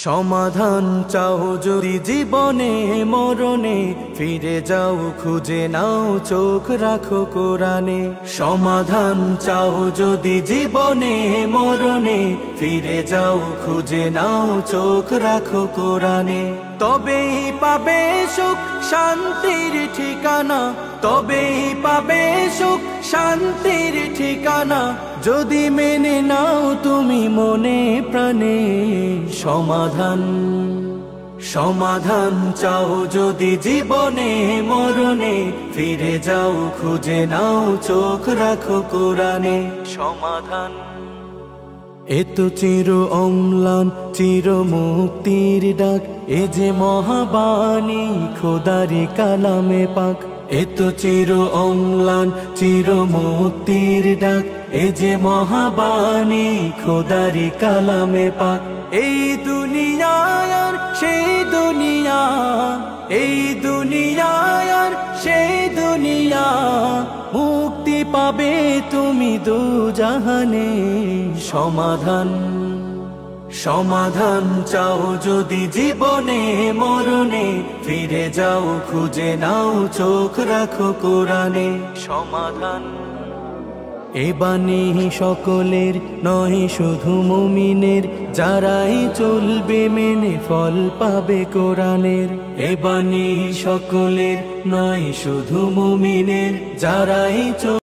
সমাধান চাও যদি জীবনে মরণে, ফিরে যাও খুঁজে নাও চোখ রাখো কোরআনে। সমাধান চাও যদি জীবনে মরণে, ফিরে যাও খুঁজে নাও চোখ রাখো কোরআনে। তবেই পাবে সুখ শান্তির ঠিকানা, তবেই পাবে সুখ শান্তির ঠিকানা, যদি মেনে নাও তুমি মনে প্রাণে। সমাধান সমাধান চাও যদি জীবনে মরণে, ফিরে যাও খুঁজে নাও চোখ রাখো কোরআনে। সমাধান এত চির অম্লান চির মুক্তির ডাক, এ যে মহাবাণী খোদারি কালামে পাক। এত চির অম্লান চির মুক্তির ডাক, এ যে মহাবাণী খোদারি কালামে পাক। এই দুনিয়ায় আর সেই দুনিয়া, এই দুনিয়ায় আর সেই দুনিয়া, মুক্তি পাবে তুমি দুজাহানে। সমাধান সমাধান চাও যদি জীবনে মরণে, ফিরে যাও খুঁজে নাও চোখ রাখো কোরআনে। সমাধান এ বাণী সকলের নয় শুধু মুমিনের, যারাই চলবে মেনে ফল পাবে কোরআনের। এ বাণী সকলের নয় শুধু মুমিনের, যারাই